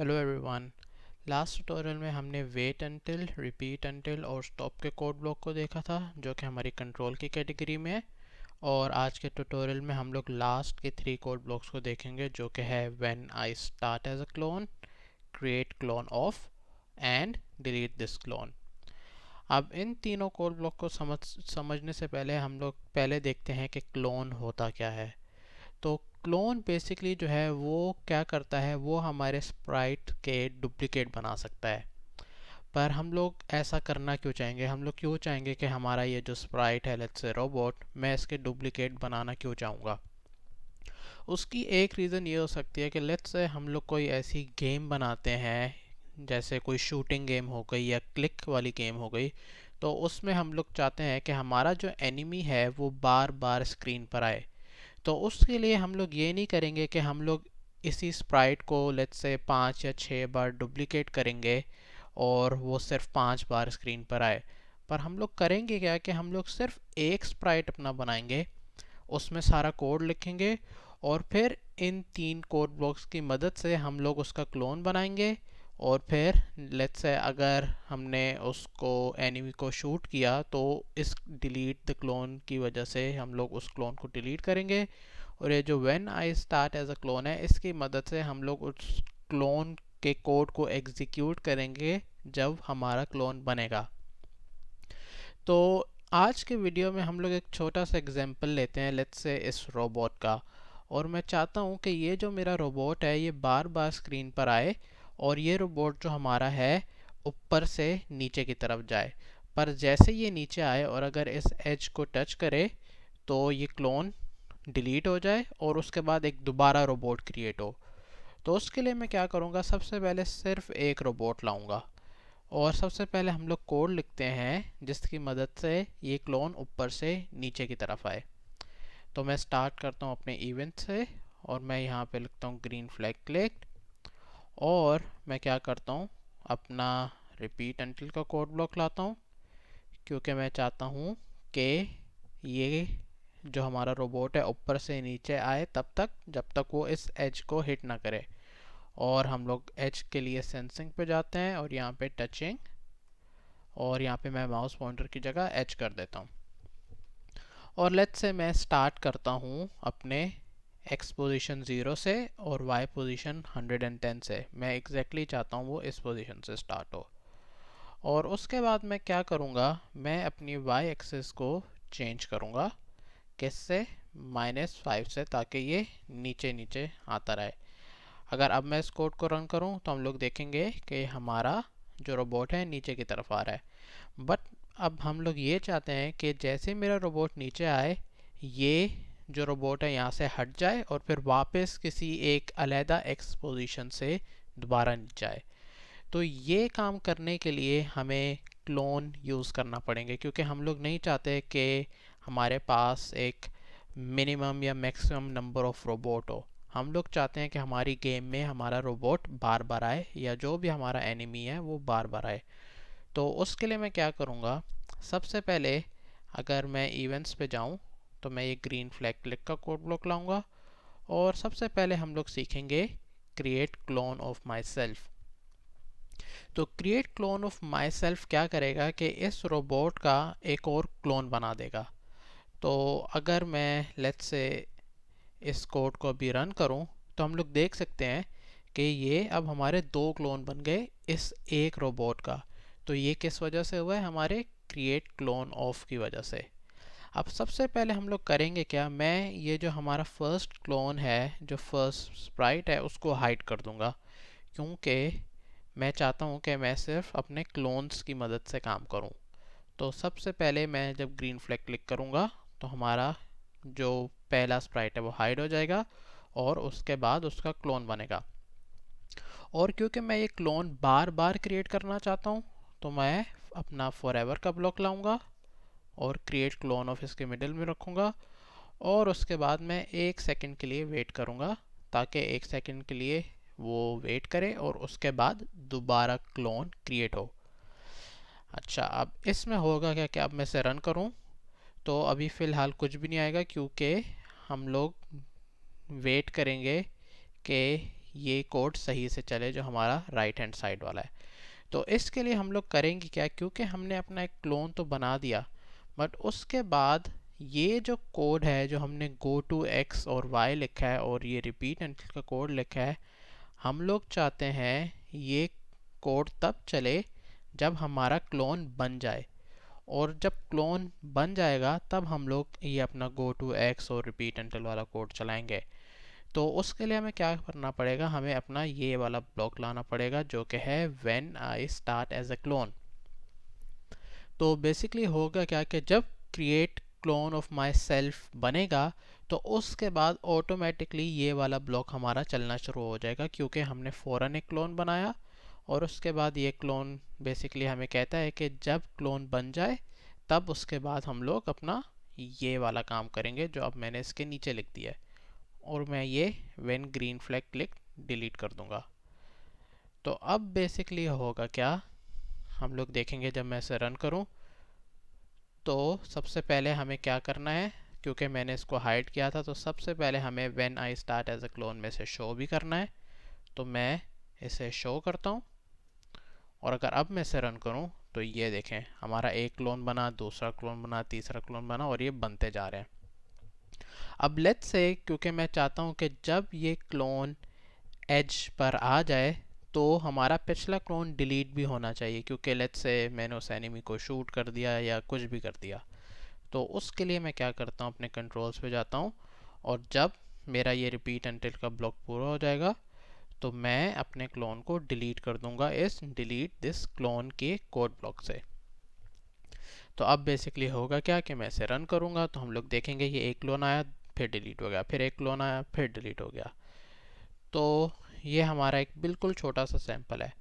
Hello everyone. Last tutorial में हमने wait until, repeat until और स्टॉप के कोड ब्लॉक को देखा था जो कि हमारी कंट्रोल की कैटेगरी में है। और आज के ट्यूटोरियल में हम लोग लास्ट के 3 कोड ब्लॉक्स को देखेंगे जो कि है when I start as a clone, create clone of and delete this clone. अब इन तीनों कोड ब्लॉक को समझने से पहले हम लोग पहले देखते हैं कि क्लोन होता क्या है। तो क्लोन बेसिकली जो है वो क्या करता है, वो हमारे स्प्राइट के डुप्लीकेट बना सकता है। पर हम लोग ऐसा करना क्यों चाहेंगे, हम लोग क्यों चाहेंगे कि हमारा ये जो स्प्राइट है, लेट्स से रोबोट, मैं इसके डुप्लीकेट बनाना क्यों चाहूँगा। उसकी एक रीज़न ये हो सकती है कि लेट्स से हम लोग कोई ऐसी गेम बनाते हैं, जैसे कोई शूटिंग गेम हो गई या क्लिक वाली गेम हो गई, तो उसमें हम लोग चाहते हैं कि हमारा जो एनिमी है वो बार बार स्क्रीन पर आए। तो उसके लिए हम लोग ये नहीं करेंगे कि हम लोग इसी स्प्राइट को लेट्स से 5 या 6 बार डुप्लीकेट करेंगे और वो सिर्फ 5 बार स्क्रीन पर आए। पर हम लोग करेंगे क्या कि हम लोग सिर्फ एक स्प्राइट अपना बनाएंगे, उसमें सारा कोड लिखेंगे और फिर इन 3 कोड ब्लॉक्स की मदद से हम लोग उसका क्लोन बनाएंगे। और फिर लेट्स से अगर हमने उसको एनिमी को शूट किया तो इस डिलीट द क्लोन की वजह से हम लोग उस क्लोन को डिलीट करेंगे। और ये जो when I start as a clone है, इसकी मदद से हम लोग उस क्लोन के कोड को एग्जीक्यूट करेंगे जब हमारा क्लोन बनेगा। तो आज के वीडियो में हम लोग एक छोटा सा एग्जांपल लेते हैं लेट्स से इस रोबोट का। और मैं चाहता हूँ कि ये जो मेरा रोबोट है ये बार बार स्क्रीन पर आए और ये रोबोट जो हमारा है ऊपर से नीचे की तरफ जाए। पर जैसे ये नीचे आए और अगर इस एज को टच करे तो ये क्लोन डिलीट हो जाए और उसके बाद एक दोबारा रोबोट क्रिएट हो। तो उसके लिए मैं क्या करूँगा, सबसे पहले सिर्फ एक रोबोट लाऊंगा और सबसे पहले हम लोग कोड लिखते हैं जिसकी मदद से ये क्लोन ऊपर से नीचे की तरफ आए। तो मैं स्टार्ट करता हूँ अपने इवेंट से और मैं यहाँ पे लिखता हूँ ग्रीन फ्लैग क्लिक। और मैं क्या करता हूँ, अपना रिपीट अंटिल का कोड ब्लॉक लाता हूँ क्योंकि मैं चाहता हूँ कि ये जो हमारा रोबोट है ऊपर से नीचे आए तब तक जब तक वो इस एज को हिट ना करे। और हम लोग एज के लिए सेंसिंग पे जाते हैं और यहाँ पे टचिंग, और यहाँ पे मैं माउस पॉइंटर की जगह एच कर देता हूँ। और लेट्स से मैं स्टार्ट करता हूँ अपने एक्स पोजीशन 0 से और वाई पोजीशन 110 से। मैं एग्जैक्टली चाहता हूँ वो इस पोजीशन से स्टार्ट हो। और उसके बाद मैं क्या करूँगा, मैं अपनी वाई एक्सिस को चेंज करूँगा, किससे, -5 से, ताकि ये नीचे नीचे आता रहे। अगर अब मैं इस कोड को रन करूँ तो हम लोग देखेंगे कि हमारा जो रोबोट है नीचे की तरफ आ रहा है। बट अब हम लोग ये चाहते हैं कि जैसे मेरा रोबोट नीचे आए ये जो रोबोट है यहाँ से हट जाए और फिर वापस किसी एक अलहदा एक्स पोजीशन से दोबारा नीचे आए। तो ये काम करने के लिए हमें क्लोन यूज़ करना पड़ेंगे क्योंकि हम लोग नहीं चाहते कि हमारे पास एक मिनिमम या मैक्सिमम नंबर ऑफ रोबोट हो। हम लोग चाहते हैं कि हमारी गेम में हमारा रोबोट बार बार आए या जो भी हमारा एनिमी है वो बार बार आए। तो उसके लिए मैं क्या करूँगा, सबसे पहले अगर मैं इवेंट्स पे जाऊँ तो मैं ये ग्रीन फ्लैग क्लिक का कोड ब्लॉक लाऊंगा। और सबसे पहले हम लोग सीखेंगे create clone of myself. तो create clone of myself क्या करेगा कि इस रोबोट का एक और क्लोन बना देगा। तो अगर मैं लेट्स से इस कोड को अभी रन करूं तो हम लोग देख सकते हैं कि ये अब हमारे 2 क्लोन बन गए इस एक रोबोट का। तो ये किस वजह से हुआ है, हमारे क्रिएट क्लोन ऑफ की वजह से। अब सबसे पहले हम लोग करेंगे क्या, मैं ये जो हमारा फर्स्ट क्लोन है, जो फर्स्ट स्प्राइट है, उसको हाइड कर दूंगा क्योंकि मैं चाहता हूँ कि मैं सिर्फ अपने क्लोन्स की मदद से काम करूँ। तो सबसे पहले मैं जब ग्रीन फ्लैग क्लिक करूँगा तो हमारा जो पहला स्प्राइट है वो हाइड हो जाएगा और उसके बाद उसका क्लोन बनेगा। और क्योंकि मैं ये क्लोन बार बार क्रिएट करना चाहता हूँ तो मैं अपना फॉरएवर का ब्लॉक लाऊंगा और क्रिएट क्लोन ऑफ इसके मिडिल में रखूँगा। और उसके बाद मैं 1 सेकंड के लिए वेट करूँगा ताकि 1 सेकंड के लिए वो वेट करे और उसके बाद दोबारा क्लोन क्रिएट हो। अच्छा, अब इसमें होगा क्या कि अब मैं इसे रन करूं तो अभी फ़िलहाल कुछ भी नहीं आएगा क्योंकि हम लोग वेट करेंगे कि ये कोड सही से चले जो हमारा राइट हैंड साइड वाला है। तो इसके लिए हम लोग करेंगे क्या, क्योंकि हमने अपना एक क्लोन तो बना दिया, बट उसके बाद ये जो कोड है जो हमने गो टू एक्स और वाई लिखा है और ये रिपीट अंटिल का कोड लिखा है, हम लोग चाहते हैं ये कोड तब चले जब हमारा क्लोन बन जाए, और जब क्लोन बन जाएगा तब हम लोग ये अपना गो टू एक्स और रिपीट अंटिल वाला कोड चलाएंगे। तो उसके लिए हमें क्या करना पड़ेगा, हमें अपना ये वाला ब्लॉक लाना पड़ेगा जो कि है when I start as a clone. तो बेसिकली होगा क्या कि जब create clone of myself बनेगा तो उसके बाद ऑटोमेटिकली ये वाला ब्लॉक हमारा चलना शुरू हो जाएगा, क्योंकि हमने फ़ौरन एक क्लोन बनाया और उसके बाद ये क्लोन बेसिकली हमें कहता है कि जब क्लोन बन जाए तब उसके बाद हम लोग अपना ये वाला काम करेंगे जो अब मैंने इसके नीचे लिख दिया है, और मैं ये when green flag click delete कर दूंगा। तो अब बेसिकली होगा क्या, हम लोग देखेंगे जब मैं इसे रन करूं तो सबसे पहले हमें क्या करना है, क्योंकि मैंने इसको हाइड किया था तो सबसे पहले हमें when I start as a clone में से शो भी करना है। तो मैं इसे शो करता हूँ, और अगर अब मैं इसे रन करूँ तो ये देखें हमारा एक क्लोन बना, दूसरा क्लोन बना, तीसरा क्लोन बना, और ये बनते जा रहे हैं। अब लेट्स से क्योंकि मैं चाहता हूँ कि जब ये क्लोन एज पर आ जाए तो हमारा पिछला क्लोन डिलीट भी होना चाहिए, क्योंकि लेट्स से मैंने उस एनिमी को शूट कर दिया या कुछ भी कर दिया। तो उसके लिए मैं क्या करता हूँ, अपने कंट्रोल्स पे जाता हूँ, और जब मेरा ये रिपीट अंटिल का ब्लॉक पूरा हो जाएगा तो मैं अपने क्लोन को डिलीट कर दूंगा इस डिलीट दिस क्लोन के कोड ब्लॉक से। तो अब बेसिकली होगा क्या कि मैं इसे रन करूँगा तो हम लोग देखेंगे ये एक क्लोन आया, फिर डिलीट हो गया, फिर एक क्लोन आया, फिर डिलीट हो गया। तो ये हमारा एक बिल्कुल छोटा सा सैंपल है।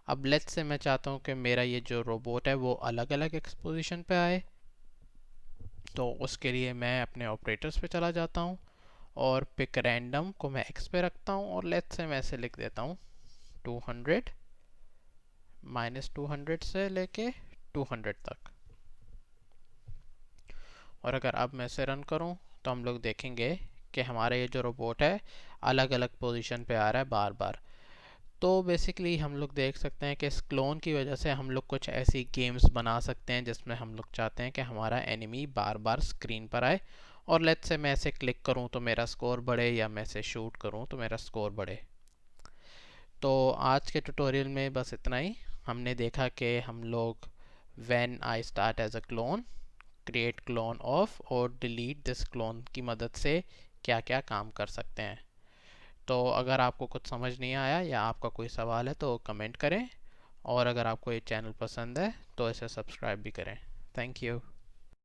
अब लेट्स से मैं चाहता हूँ कि मेरा ये जो रोबोट है वो अलग अलग एक्सपोजिशन पे आए, तो उसके लिए मैं अपने ऑपरेटर्स पे चला जाता हूँ और पिक रैंडम को मैं एक्स पे रखता हूँ, और लेट्स से मैं ऐसे लिख देता हूँ 200 -200 से लेके 200 तक। और अगर अब मैं इसे रन करूं तो हम लोग देखेंगे कि हमारा ये जो रोबोट है अलग अलग पोजीशन पे आ रहा है बार बार। तो बेसिकली हम लोग देख सकते हैं कि इस क्लोन की वजह से हम लोग कुछ ऐसी गेम्स बना सकते हैं जिसमें हम लोग चाहते हैं कि हमारा एनिमी बार बार स्क्रीन पर आए, और लेट्स से मैं ऐसे क्लिक करूं तो मेरा स्कोर बढ़े, या मैं इसे शूट करूं तो मेरा स्कोर बढ़े। तो आज के ट्यूटोरियल में बस इतना ही। हमने देखा कि हम लोग when I start as a clone, create clone of और डिलीट दिस क्लोन की मदद से क्या क्या काम कर सकते हैं। तो अगर आपको कुछ समझ नहीं आया या आपका कोई सवाल है तो कमेंट करें, और अगर आपको ये चैनल पसंद है तो इसे सब्सक्राइब भी करें। Thank you.